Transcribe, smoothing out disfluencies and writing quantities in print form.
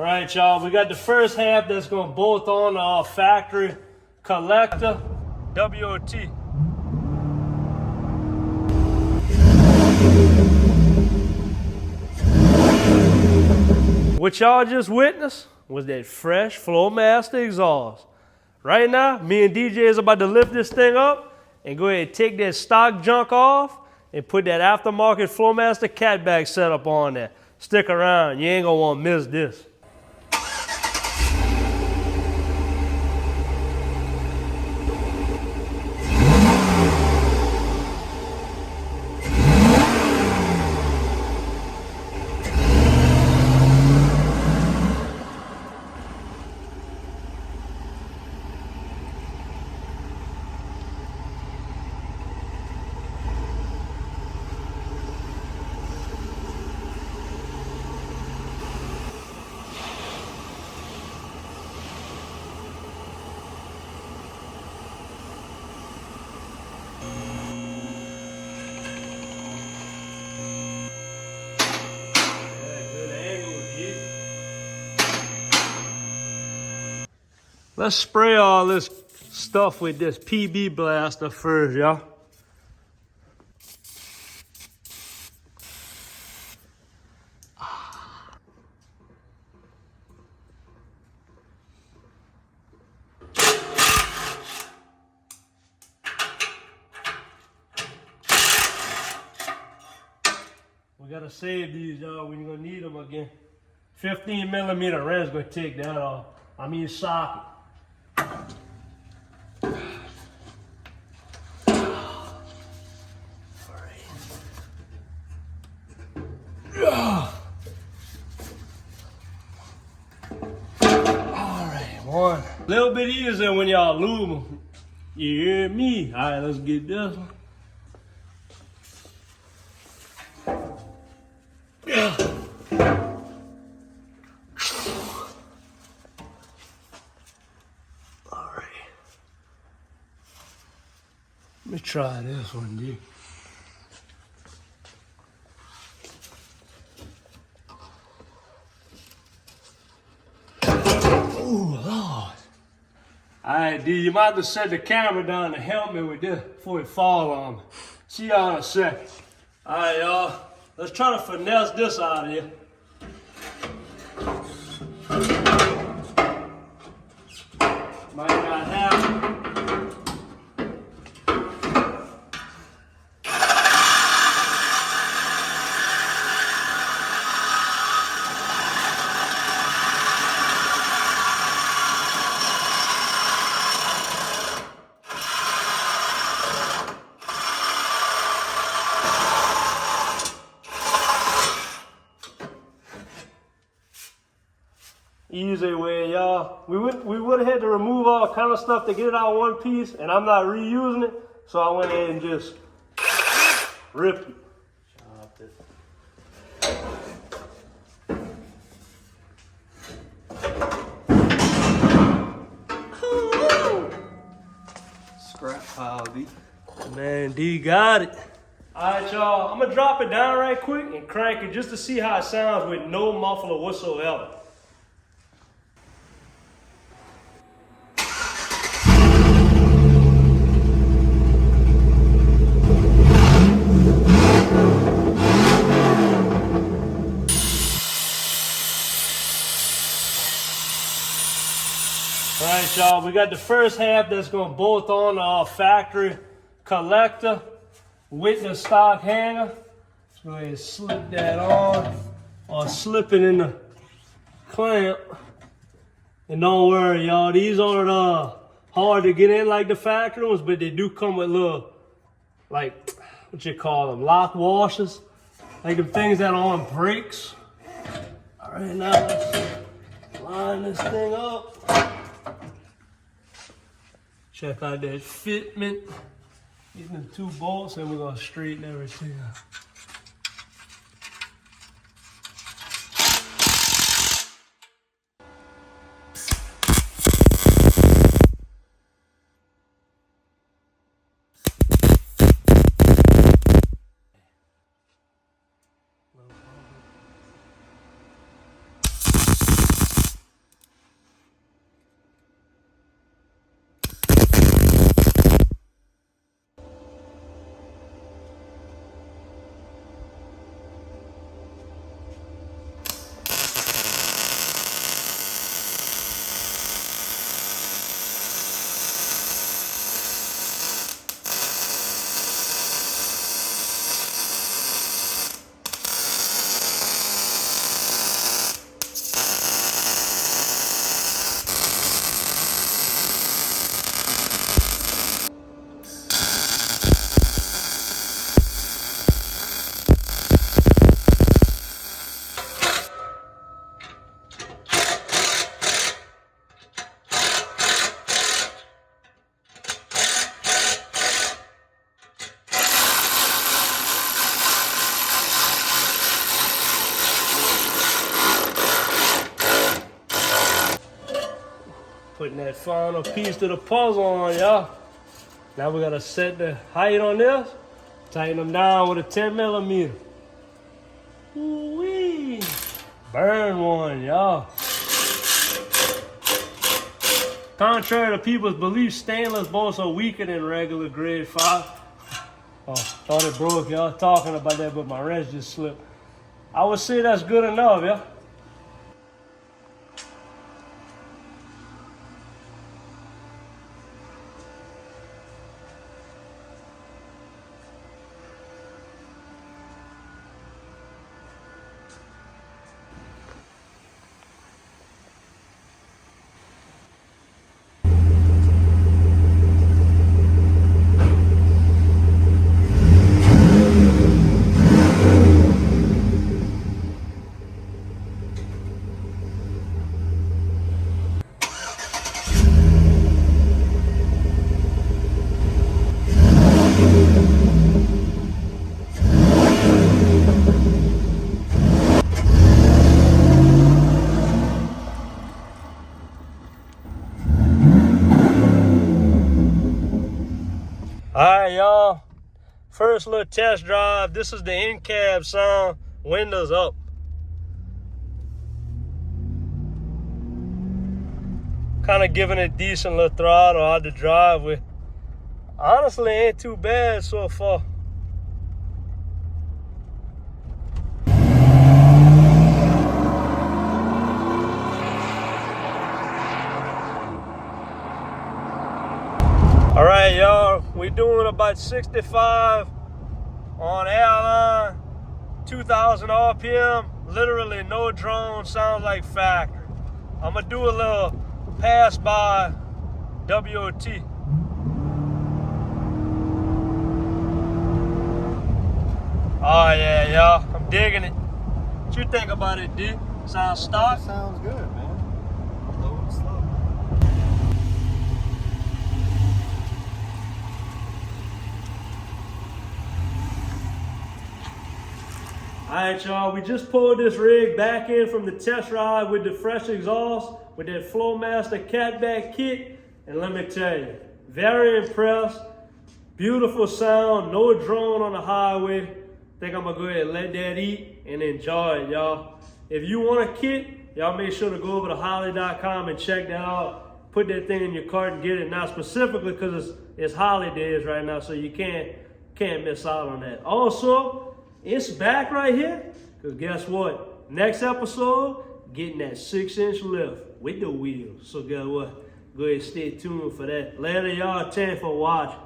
All right, y'all, we got the first half that's gonna bolt on our factory collector, WOT. What y'all just witnessed was that fresh Flowmaster exhaust. Right now, me and DJ is about to lift this thing up and go ahead and take that stock junk off and put that aftermarket Flowmaster catback setup on there. Stick around, you ain't gonna wanna miss this. Let's spray all this stuff with this PB blaster first, y'all. We gotta save these, y'all. We're gonna need them again. 15mm wrench gonna take that off. I mean socket. One. A little bit easier when y'all lube them. You hear me? All right, let's get this one. All right. Let me try this one, dude. Alright, D, you might have to set the camera down to help me with this before it fall on me. See y'all in a second. Alright, y'all. Let's try to finesse this out of here. Might not happen. Easy way, y'all. We would have had to remove all kind of stuff to get it out one piece, and I'm not reusing it, so I went ahead and just ripped it. Chopped it. Scrap pile, D. Man, D got it. Alright, y'all. I'm gonna drop it down right quick and crank it just to see how it sounds with no muffler whatsoever. All right, y'all, we got the first half that's gonna bolt on our factory collector with the stock hanger. Let's go ahead and slip that on or slip it in the clamp. And don't worry, y'all, these aren't hard to get in like the factory ones, but they do come with little, like, what you call them, lock washers. Like the things that are on brakes. All right, now let's line this thing up. Check out that fitment. Getting the 2 bolts, and we're gonna straighten everything out. Putting that final piece to the puzzle on, y'all. Now we gotta set the height on this. Tighten them down with a 10 millimeter. Ooh-wee. Burn one, y'all. Contrary to people's beliefs, stainless bolts are weaker than regular grade 5. Oh, thought it broke, y'all. Talking about that, but my wrench just slipped. I would say that's good enough, yeah. Alright, y'all. First little test drive. This is the in-cab sound. Windows up. Kind of giving it decent little throttle out the driveway. Honestly, ain't too bad so far. All right, y'all, we're doing about 65 on airline, 2,000 RPM, literally no drone, sounds like factory. I'm gonna do a little pass by WOT. Oh yeah, y'all, I'm digging it. What you think about it, D? Sounds stock? Sounds good, man. Low and slow. All right, y'all, we just pulled this rig back in from the test ride with the fresh exhaust, with that Flowmaster catback kit, and let me tell you, very impressed. Beautiful sound, no drone on the highway. Think I'm gonna go ahead and let that eat and enjoy it, y'all. If you want a kit, y'all make sure to go over to Holley.com and check that out. Put that thing in your cart and get it. Now specifically because it's holidays right now, so you can't miss out on that. Also, it's back right here, because guess what? Next episode, getting that 6-inch lift with the wheels. So guess what? Go ahead and stay tuned for that. Later, y'all. Thanks for watching.